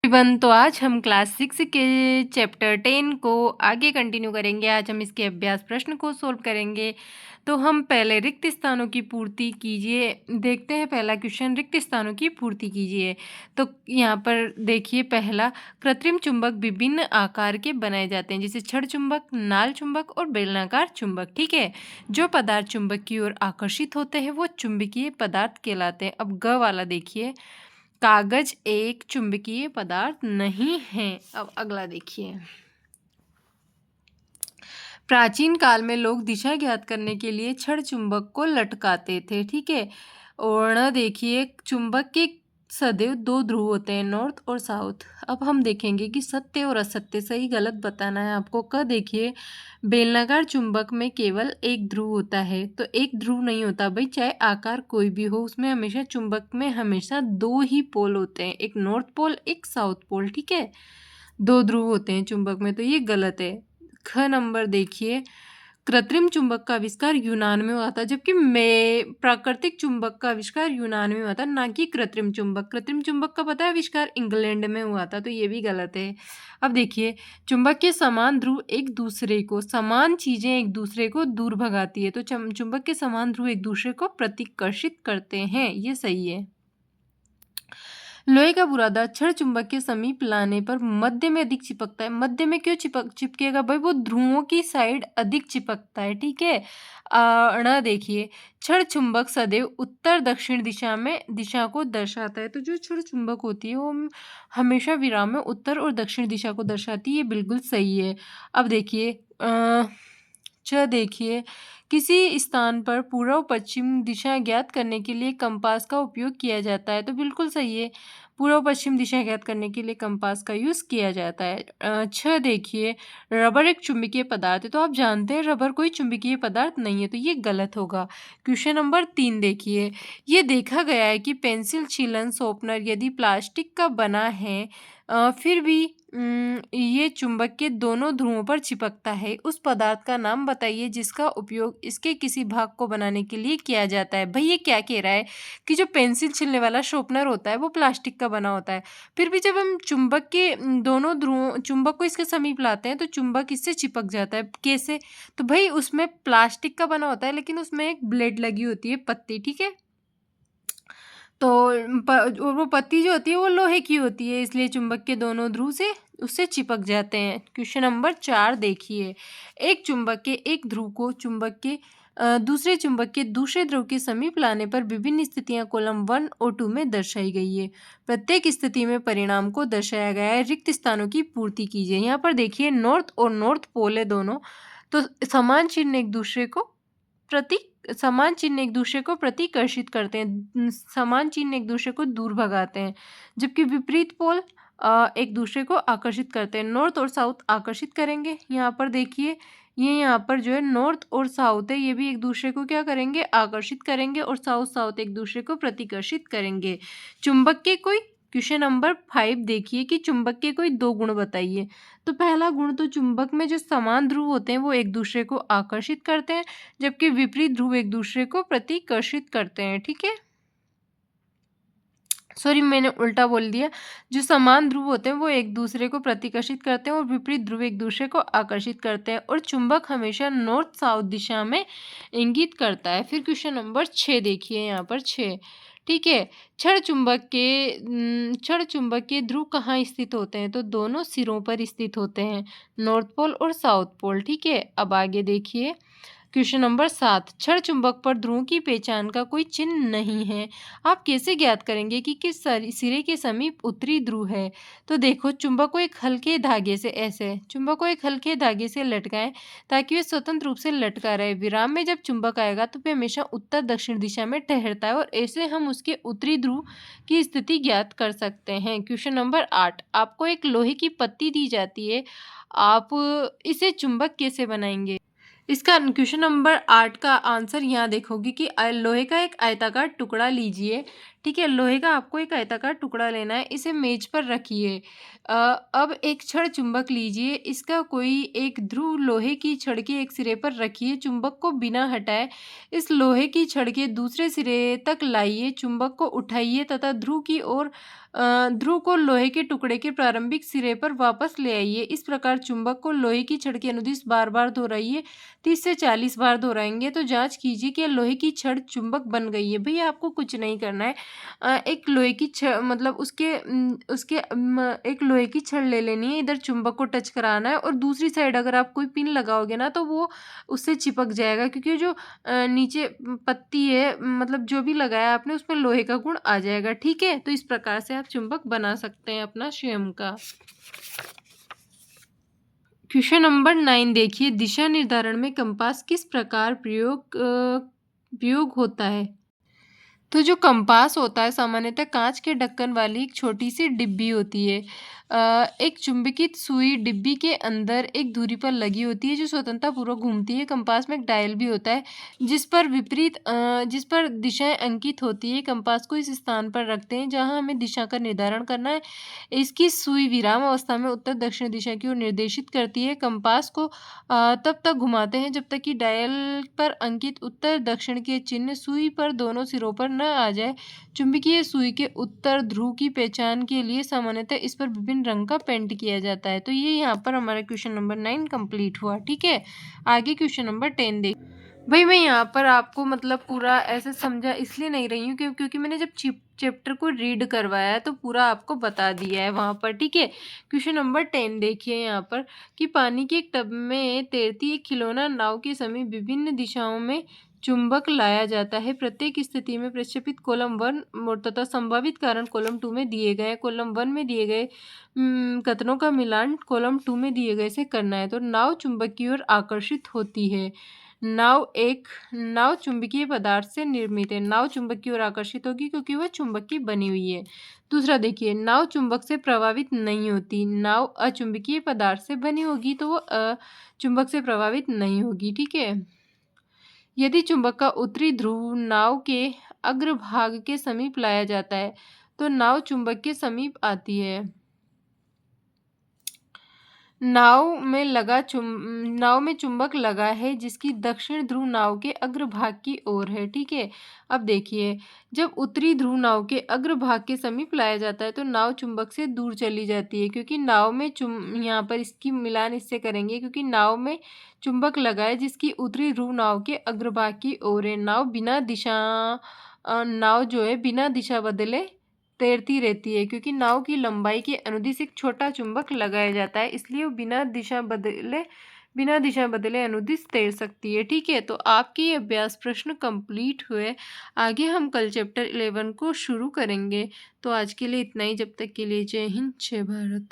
Everyone, तो आज हम क्लास 6 के चैप्टर 10 को आगे कंटिन्यू करेंगे। आज हम इसके अभ्यास प्रश्न को सॉल्व करेंगे। तो हम पहले रिक्त स्थानों की पूर्ति कीजिए। देखते हैं पहला क्वेश्चन, रिक्त स्थानों की पूर्ति कीजिए। तो यहाँ पर देखिए, पहला, कृत्रिम चुंबक विभिन्न आकार के बनाए जाते हैं, जैसे छड़ चुंबक, नाल चुंबक और बेलनाकार चुंबक। ठीक है, जो पदार्थ चुंबक की ओर आकर्षित होते हैं वो चुंबकीय पदार्थ कहलाते हैं। अब ग वाला देखिए, कागज एक चुंबकीय पदार्थ नहीं है। अब अगला देखिए, प्राचीन काल में लोग दिशा ज्ञात करने के लिए छड़ चुंबक को लटकाते थे। ठीक है, और न देखिए, चुंबक के सदैव दो ध्रुव होते हैं, नॉर्थ और साउथ। अब हम देखेंगे कि सत्य और असत्य, सही गलत बताना है आपको। क देखिए, बेलनाकार चुंबक में केवल एक ध्रुव होता है, तो एक ध्रुव नहीं होता भाई, चाहे आकार कोई भी हो, उसमें हमेशा चुंबक में हमेशा दो ही पोल होते हैं, एक नॉर्थ पोल एक साउथ पोल। ठीक है, दो ध्रुव होते हैं चुंबक में, तो ये गलत है। ख नंबर देखिए, कृत्रिम चुंबक का आविष्कार यूनान में हुआ था, जबकि प्राकृतिक चुंबक का आविष्कार यूनान में हुआ था, ना कि कृत्रिम चुंबक। कृत्रिम चुंबक का पता है आविष्कार इंग्लैंड में हुआ था, तो ये भी गलत है। अब देखिए, चुंबक के समान ध्रुव एक दूसरे को, समान चीजें एक दूसरे को दूर भगाती है, तो चुंबक के समान ध्रुव एक दूसरे को प्रतिकर्षित करते हैं, ये सही है। लोहे का बुरादा छड़ चुंबक के समीप लाने पर मध्य में अधिक चिपकता है। मध्य में क्यों चिपकेगा भाई, वो ध्रुवों की साइड अधिक चिपकता है। ठीक है, न देखिए, छड़ चुंबक सदैव उत्तर दक्षिण दिशा को दर्शाता है, तो जो छड़ चुंबक होती है वो हमेशा विराम में उत्तर और दक्षिण दिशा को दर्शाती है, ये बिल्कुल सही है। अब देखिए, देखिए, किसी स्थान पर पूर्व पश्चिम दिशा ज्ञात करने के लिए कंपास का उपयोग किया जाता है, तो बिल्कुल सही है, पूर्व पश्चिम दिशा ज्ञात करने के लिए कंपास का यूज किया जाता है। देखिए, रबर एक चुंबकीय पदार्थ है, तो आप जानते हैं रबर कोई चुंबकीय पदार्थ नहीं है, तो ये गलत होगा। क्वेश्चन नंबर 3 देखिए, ये देखा गया है कि पेंसिल छीलन शॉर्पनर यदि प्लास्टिक का बना है, फिर भी ये चुंबक के दोनों ध्रुवों पर चिपकता है। उस पदार्थ का नाम बताइए जिसका उपयोग इसके किसी भाग को बनाने के लिए किया जाता है। भाई, ये क्या कह रहा है कि जो पेंसिल छीलने वाला शॉर्पनर होता है वो प्लास्टिक का बना होता है, फिर भी जब हम चुंबक के दोनों ध्रुवों, चुंबक को इसके समीप लाते हैं तो चुंबक इससे चिपक जाता है। कैसे? तो भाई, उसमें प्लास्टिक का बना होता है, लेकिन उसमें एक ब्लेड लगी होती है, पत्ती। ठीक है, तो और वो पत्ती जो होती है वो लोहे की होती है, इसलिए चुंबक के दोनों ध्रुव से उससे चिपक जाते हैं। क्वेश्चन नंबर 4 देखिए, एक चुंबक के एक ध्रुव को चुंबक के दूसरे चुंबक के दूसरे ध्रुव के समीप लाने पर विभिन्न स्थितियां कॉलम 1 और 2 में दर्शाई गई है। प्रत्येक स्थिति में परिणाम को दर्शाया गया है। रिक्त स्थानों की पूर्ति कीजिए। यहाँ पर देखिए, नॉर्थ और नॉर्थ पोल है दोनों, तो समान चिन्ह एक दूसरे को प्रतिकर्षित करते हैं, समान चिन्ह एक दूसरे को दूर भगाते हैं, जबकि विपरीत पोल एक दूसरे को आकर्षित करते हैं। नॉर्थ और साउथ आकर्षित करेंगे। यहाँ पर देखिए, ये यहाँ पर जो है नॉर्थ और साउथ है, ये भी एक दूसरे को क्या करेंगे, आकर्षित करेंगे, और साउथ साउथ एक दूसरे को प्रतिकर्षित करेंगे। चुंबक के कोई क्वेश्चन नंबर 5 देखिए कि चुंबक के कोई दो गुण बताइए। तो पहला गुण, तो चुंबक में जो समान ध्रुव होते हैं वो एक दूसरे को आकर्षित करते हैं, जबकि विपरीत ध्रुव एक दूसरे को प्रतिकर्षित करते हैं। ठीक है, सॉरी, मैंने उल्टा बोल दिया। जो समान ध्रुव होते हैं वो एक दूसरे को प्रतिकर्षित करते हैं और विपरीत ध्रुव एक दूसरे को आकर्षित करते हैं, और चुंबक हमेशा नॉर्थ साउथ दिशा में इंगित करता है। फिर क्वेश्चन नंबर 6 देखिए, यहाँ पर 6। ठीक है, क्षण चुंबक के ध्रुव कहाँ स्थित होते हैं, तो दोनों सिरों पर स्थित होते हैं, नॉर्थ पोल और साउथ पोल। ठीक है, अब आगे देखिए, क्वेश्चन नंबर 7, क्षण चुंबक पर ध्रुवों की पहचान का कोई चिन्ह नहीं है। आप कैसे ज्ञात करेंगे कि किस सिरे के समीप उत्तरी ध्रुव है? तो देखो, चुंबक को एक हल्के धागे से, ऐसे चुंबक को एक हल्के धागे से लटकाएं ताकि वह स्वतंत्र रूप से लटका रहे। विराम में जब चुंबक आएगा तो वह हमेशा उत्तर दक्षिण दिशा में ठहरता है, और ऐसे हम उसके उत्तरी ध्रुव की स्थिति ज्ञात कर सकते हैं। क्वेश्चन नंबर 8, आपको एक लोहे की पत्ती दी जाती है, आप इसे चुंबक कैसे बनाएंगे? इसका क्वेश्चन नंबर 8 का आंसर यहाँ देखोगे कि लोहे का एक आयताकार टुकड़ा लीजिए। ठीक है, लोहे का आपको एक आयताकार टुकड़ा लेना है, इसे मेज पर रखिए। अब एक छड़ चुंबक लीजिए, इसका कोई एक ध्रुव लोहे की छड़ के एक सिरे पर रखिए, चुंबक को बिना हटाए इस लोहे की छड़ के दूसरे सिरे तक लाइए, चुंबक को उठाइए तथा ध्रुव की ओर ध्रुव को लोहे के टुकड़े के प्रारंभिक सिरे पर वापस ले आइए। इस प्रकार चुंबक को लोहे की छड़ के अनुदिश बार-बार दोहराइए। 30 से 40 बार दोहराएँगे तो जाँच कीजिए कि लोहे की छड़ चुंबक बन गई है। भैया आपको कुछ नहीं करना है। एक लोहे की मतलब एक लोहे की छड़ ले लेनी है, इधर चुंबक को टच कराना है और दूसरी साइड अगर आप कोई पिन लगाओगे ना तो वो उससे चिपक जाएगा, क्योंकि जो नीचे पत्ती है, मतलब जो भी लगाया आपने उसमें लोहे का गुण आ जाएगा। ठीक है, तो इस प्रकार से आप चुंबक बना सकते हैं अपना स्वयं का। क्वेश्चन नंबर 9 देखिए, दिशा निर्धारण में कंपास किस प्रकार प्रयोग होता है। तो जो कंपास होता है सामान्यतः कांच के ढक्कन वाली एक छोटी सी डिब्बी होती है। एक चुंबकित सुई डिब्बी के अंदर एक धुरी पर लगी होती है जो स्वतंत्रता पूर्वक घूमती है। कंपास में एक डायल भी होता है जिस पर दिशाएं अंकित होती है। कंपास को इस स्थान पर रखते हैं जहां हमें दिशा का निर्धारण करना है। इसकी सुई विराम अवस्था में उत्तर दक्षिण दिशा की ओर निर्देशित करती है। कंपास को तब तक घुमाते हैं जब तक कि डायल पर अंकित उत्तर दक्षिण के चिन्ह सुई पर दोनों सिरों पर न आ जाए। चुंबकीय सुई के उत्तर ध्रुव की पहचान के लिए सामान्यतः इस पर विभिन्न रंग का पेंट किया जाता है। तो ये यहाँ पर हमारा क्वेश्चन नंबर 9 कंप्लीट हुआ। ठीक है, आगे क्वेश्चन नंबर 10 देख। भाई मैं यहाँ पर आपको मतलब पूरा ऐसे समझा इसलिए नहीं रही हूँ क्योंकि मैंने जब चैप्टर को रीड करवाया है तो पूरा आपको बता दिया है वहाँ पर। ठीक है, क्वेश्चन नंबर 10 देखिए यहाँ पर कि पानी के एक टब में तैरती एक खिलौना नाव के समीप विभिन्न दिशाओं में चुंबक लाया जाता है। प्रत्येक स्थिति में प्रक्षेपित कॉलम 1 तथा संभावित कारण कॉलम 2 में दिए गए। कॉलम 1 में दिए गए कथनों का मिलान कॉलम 2 में दिए गए से करना है। तो नाव चुंबक की ओर आकर्षित होती है। नाव चुंबकीय पदार्थ से निर्मित है। नाव चुंबक की ओर आकर्षित होगी क्योंकि वह चुंबक की बनी हुई है। दूसरा देखिए, नाव चुंबक से प्रभावित नहीं होती। नाव अचुंबकीय पदार्थ से बनी होगी तो वह चुंबक से प्रभावित नहीं होगी। ठीक है, यदि चुंबक का उत्तरी ध्रुव नाव के अग्रभाग के समीप लाया जाता है तो नाव चुंबक के समीप आती है। नाव में चुंबक लगा है जिसकी दक्षिण ध्रुव नाव के अग्रभाग की ओर है। ठीक है, अब देखिए, जब उत्तरी ध्रुव नाव के अग्रभाग के समीप लाया जाता है तो नाव चुंबक से दूर चली जाती है, क्योंकि नाव में यहाँ पर इसकी मिलान इससे करेंगे क्योंकि नाव में चुंबक लगा है जिसकी उत्तरी ध्रुव नाव के अग्रभाग की ओर है। नाव जो है बिना दिशा बदले तैरती रहती है, क्योंकि नाव की लंबाई के अनुदिश एक छोटा चुंबक लगाया जाता है, इसलिए वो बिना दिशा बदले अनुदिश तैर सकती है। ठीक है, तो आपके ये अभ्यास प्रश्न कंप्लीट हुए। आगे हम कल चैप्टर 11 को शुरू करेंगे। तो आज के लिए इतना ही। जब तक के लिए जय हिंद, जय भारत।